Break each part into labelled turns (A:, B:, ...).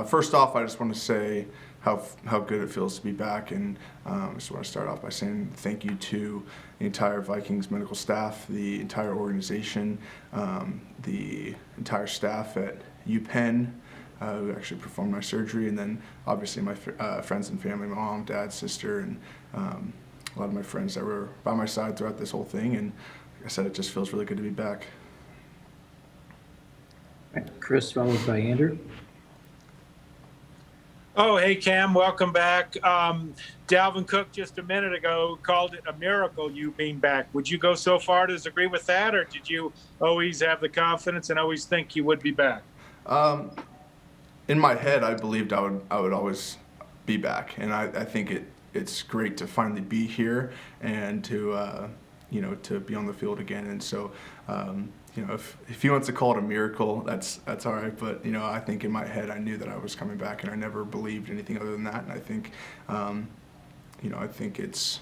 A: First off, I just want to say how good it feels to be back, and I just want to start off by saying thank you to the entire Vikings medical staff, the entire organization, the entire staff at UPenn, who actually performed my surgery, and then obviously my friends and family, my mom, dad, sister, and a lot of my friends that were by my side throughout this whole thing. And like I said, it just feels really good to be back.
B: Chris, followed by Andrew.
C: Oh, hey, Cam, welcome back. Dalvin Cook just a minute ago called it a miracle you being back. Would you go so far as to agree with that, or did you always have the confidence and always think you would be back?
A: In my head, I believed I would always be back, and I think it's great to finally be here and to to be on the field again. And so if he wants to call it a miracle, that's all right. But I think in my head I knew that I was coming back, and I never believed anything other than that. And I think I think it's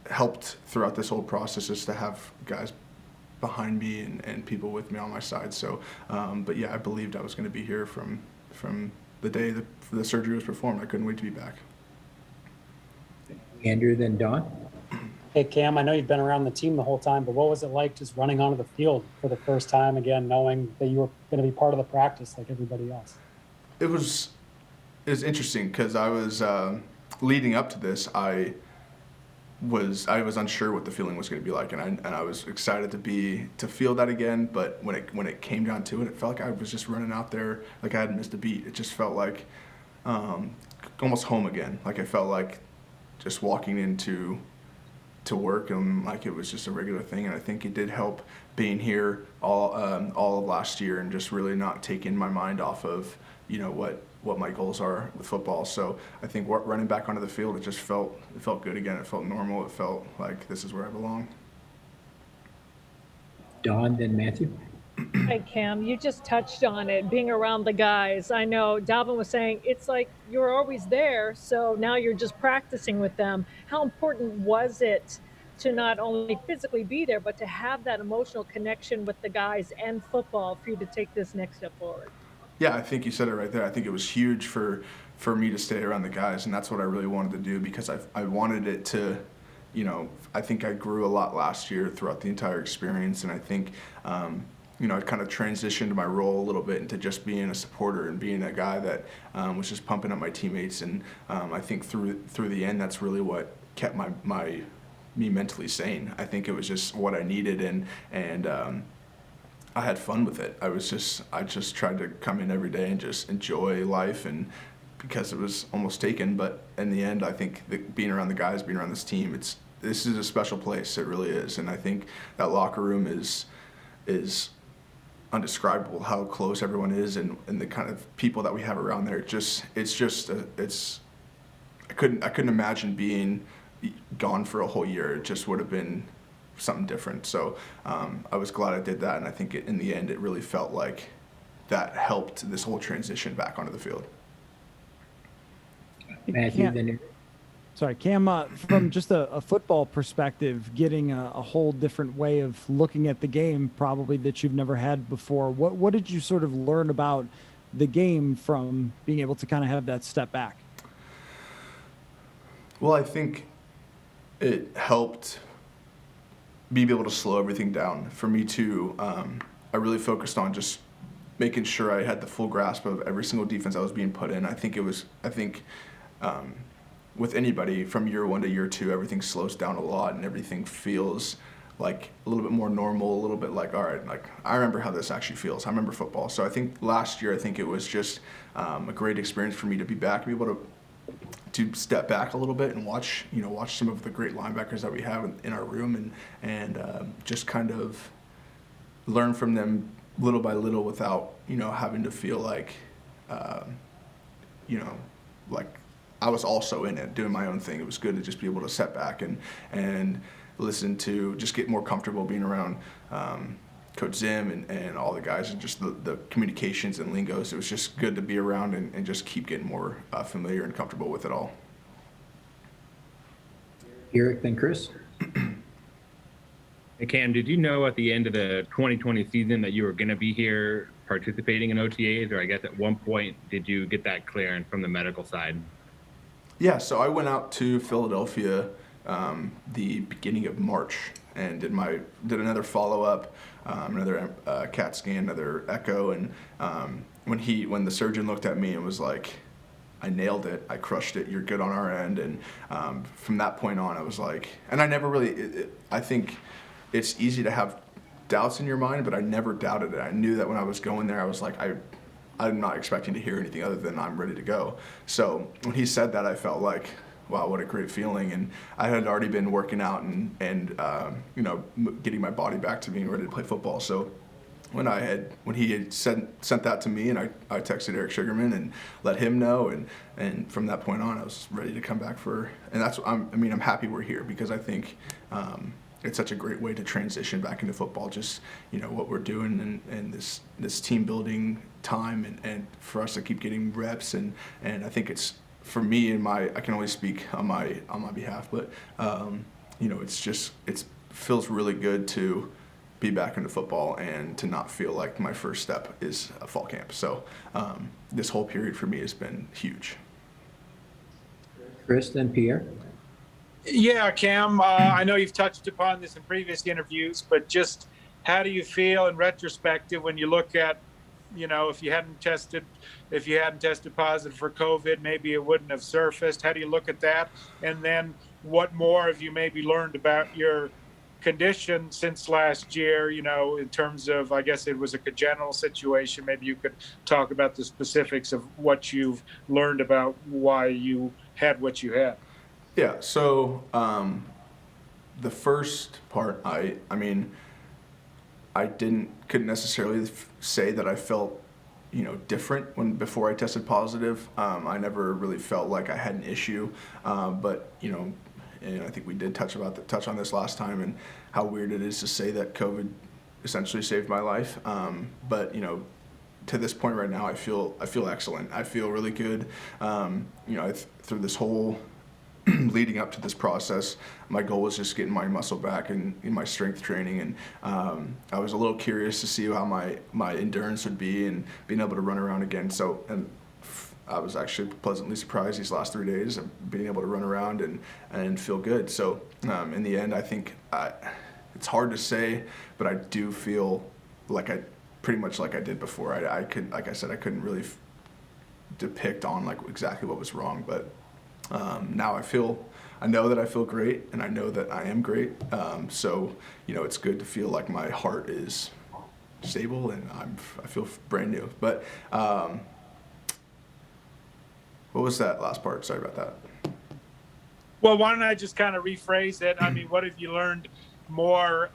A: helped throughout this whole process just to have guys behind me and people with me on my side. So but yeah, I believed I was going to be here from the day the surgery was performed. I couldn't wait to be back.
B: Andrew, then Don.
D: Hey, Cam, I know you've been around the team the whole time, but what was it like just running onto the field for the first time again, knowing that you were going to be part of the practice like everybody else?
A: It was interesting because I was leading up to this. I was unsure what the feeling was going to be like, and I was excited to feel that again. But when it came down to it, it felt like I was just running out there like I hadn't missed a beat. It just felt like almost home again. Like I felt like just walking into work, and like it was just a regular thing. And I think it did help being here all of last year and just really not taking my mind off of what my goals are with football. So I think running back onto the field, it felt good again. It felt normal. It felt like this is where I belong.
B: Don, then Matthew.
E: Hey, Cam, you just touched on it, being around the guys. I know Dalvin was saying it's like you're always there, so now you're just practicing with them. How important was it to not only physically be there, but to have that emotional connection with the guys and football for you to take this next step forward?
A: Yeah, I think you said it right there. I think it was huge for me to stay around the guys, and that's what I really wanted to do because I wanted it to, I think I grew a lot last year throughout the entire experience, and I think, I kind of transitioned my role a little bit into just being a supporter and being a guy that was just pumping up my teammates, and I think through the end, that's really what kept me mentally sane. I think it was just what I needed, and I had fun with it. I just tried to come in every day and just enjoy life, and because it was almost taken, but in the end, I think being around the guys, being around this team, this is a special place. It really is, and I think that locker room is undescribable how close everyone is, and the kind of people that we have around there. I couldn't imagine being gone for a whole year. It just would have been something different. So I was glad I did that, and I think in the end it really felt like that helped this whole transition back onto the field.
B: Matthew,
F: Sorry, Cam, from just a football perspective, getting a whole different way of looking at the game probably that you've never had before. What did you sort of learn about the game from being able to kind of have that step back?
A: Well, I think it helped me be able to slow everything down. For me too, I really focused on just making sure I had the full grasp of every single defense I was being put in. I think with anybody from year one to year two, everything slows down a lot and everything feels like a little bit more normal, a little bit like, all right, like I remember how this actually feels. I remember football. So I think last year, it was just a great experience for me to be back, be able to step back a little bit and watch some of the great linebackers that we have in our room and just kind of learn from them little by little without, having to feel like, like I was also in it doing my own thing. It was good to just be able to step back and listen to, just get more comfortable being around Coach Zim and all the guys, and just the communications and lingos. It was just good to be around and just keep getting more familiar and comfortable with it all.
B: Eric, then Chris.
G: Hey, Cam, did you know at the end of the 2020 season that you were going to be here participating in OTAs, or I guess at one point did you get that clearance from the medical side?
A: Yeah, so I went out to Philadelphia the beginning of March and did another follow up, another CAT scan, another echo, and when the surgeon looked at me and was like, "I nailed it, I crushed it, you're good on our end," and from that point on, I was like, and I never really, I think it's easy to have doubts in your mind, but I never doubted it. I knew that when I was going there, I was like, I'm not expecting to hear anything other than I'm ready to go. So when he said that, I felt like, wow, what a great feeling. And I had already been working out and getting my body back to being ready to play football. So when he had sent that to me, and I texted Eric Sugarman and let him know, and from that point on, I was ready to come back and that's, I'm happy we're here, because I think it's such a great way to transition back into football, just, what we're doing and this team building time, and for us to keep getting reps, and I think it's, for me, I can only speak on my behalf, but it feels really good to be back into football and to not feel like my first step is a fall camp. So this whole period for me has been huge.
B: Chris, then Pierre.
C: Yeah, Cam, I know you've touched upon this in previous interviews, but just how do you feel in retrospective when you look at, if you hadn't tested positive for COVID, maybe it wouldn't have surfaced. How do you look at that? And then what more have you maybe learned about your condition since last year, in terms of, I guess it was a congenital situation. Maybe you could talk about the specifics of what you've learned about why you had what you had.
A: Yeah, so the first part, I couldn't necessarily say that I felt, different before I tested positive. I never really felt like I had an issue, but and I think we did touch on this last time, and how weird it is to say that COVID essentially saved my life. But to this point right now, I feel excellent. I feel really good. Through this whole leading up to this process, my goal was just getting my muscle back and in my strength training, and I was a little curious to see how my endurance would be and being able to run around again. So, and I was actually pleasantly surprised these last 3 days of being able to run around and feel good. So in the end, I think it's hard to say, but I do feel pretty much like I did before. I couldn't really depict on exactly what was wrong, but now I know that I feel great, and I know that I am great. So it's good to feel like my heart is stable and I feel brand new. But what was that last part? Sorry about that.
C: Well, why don't I just kind of rephrase it? What have you learned more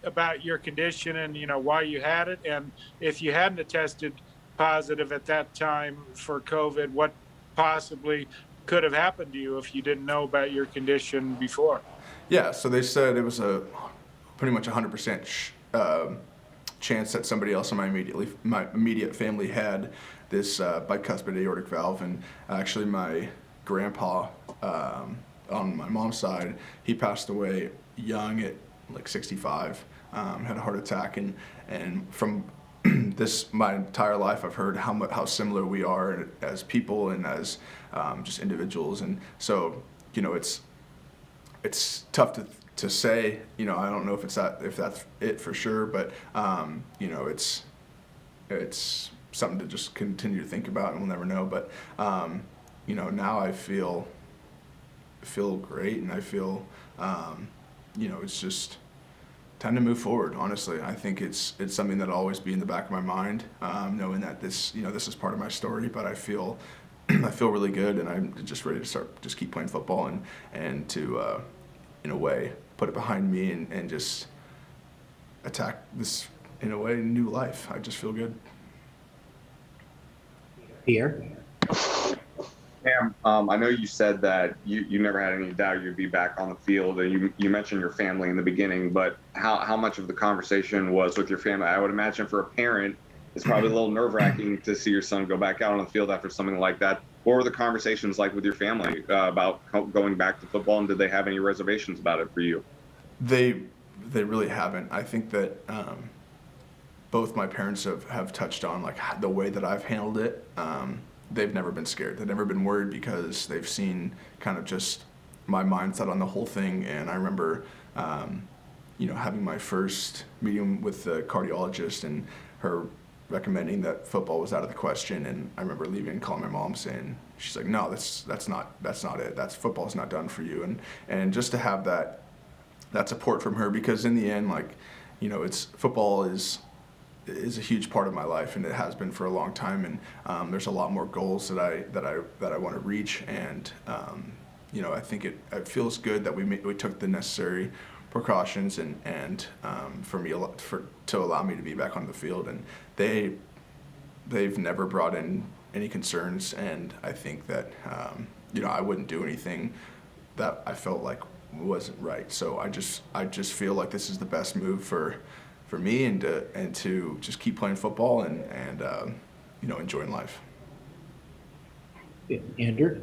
C: about your condition and, why you had it? And if you hadn't tested positive at that time for COVID, what possibly could have happened to you if you didn't know about your condition before? Yeah, so they said it was a pretty much 100% chance that somebody else in my immediate family had this bicuspid aortic valve, and actually my grandpa on my mom's side, he passed away young at 65, had a heart attack, and from my entire life I've heard how similar we are as people and as just individuals, and so it's tough to say. I don't know if that's it for sure, but it's something to just continue to think about, and we'll never know. But now I feel great, and I feel it's just time to move forward. Honestly, I think it's something that'll always be in the back of my mind, knowing that this is part of my story. But I feel really good, and I'm just ready to just keep playing football and to in a way put it behind me and just attack this in a way new life. I just feel good.
B: Pierre.
H: Cam, I know you said that you never had any doubt you'd be back on the field, and you mentioned your family in the beginning, but how much of the conversation was with your family? I would imagine for a parent, it's probably a little nerve-wracking to see your son go back out on the field after something like that. What were the conversations like with your family about going back to football, and did they have any reservations about it for you?
A: They really haven't. I think that both my parents have touched on like the way that I've handled it. They've never been scared. They've never been worried because they've seen kind of just my mindset on the whole thing. And I remember, having my first meeting with the cardiologist and her recommending that football was out of the question. And I remember leaving and calling my mom saying, she's like, no, that's not it. Football's not done for you. And just to have that support from her, because in the end, like, football is a huge part of my life, and it has been for a long time. And there's a lot more goals that I want to reach. And I think it feels good that we took the necessary precautions and for me to allow me to be back on the field. And they've never brought in any concerns. And I think that I wouldn't do anything that I felt like wasn't right. So I just feel like this is the best move for me and to just keep playing football and enjoying life.
B: Andrew?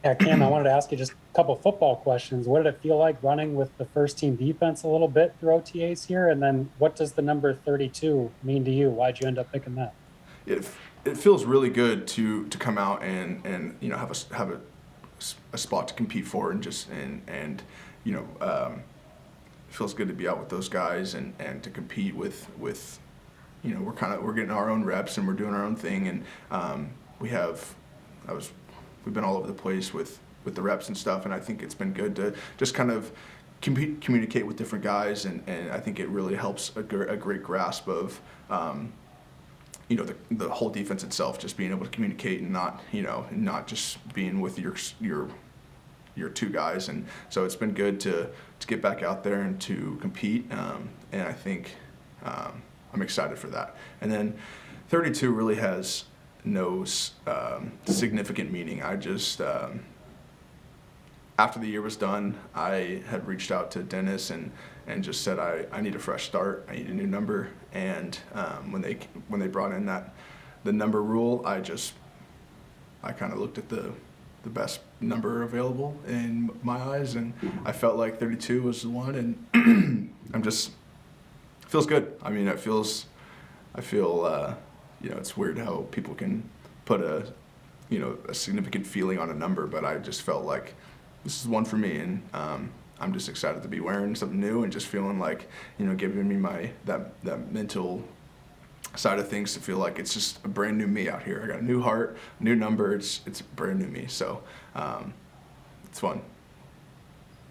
D: Yeah, Cam, I wanted to ask you just a couple football questions. What did it feel like running with the first team defense a little bit through OTAs here? And then what does the number 32 mean to you? Why'd you end up picking that?
A: It feels really good to come out and have a spot to compete for, and just and it feels good to be out with those guys and to compete with we're getting our own reps and we're doing our own thing. And we've been all over the place with the reps and stuff, and I think it's been good to just kind of communicate with different guys, and I think it really helps a great grasp of the whole defense itself, just being able to communicate and not just being with your two guys. And so it's been good to get back out there and to compete, and I think I'm excited for that. And then 32 really has no significant meaning. I just after the year was done, I had reached out to Dennis and just said I need a fresh start. I need a new number. And when they brought in the number rule, I kind of looked at the best number available in my eyes, and I felt like 32 was the one. And feels good. I mean, I feel it's weird how people can put a significant feeling on a number, but I just felt like this is one for me, and I'm just excited to be wearing something new and just feeling like, giving me that mental side of things to feel like it's just a brand new me out here. I got a new heart, new number. It's brand new me. So it's fun.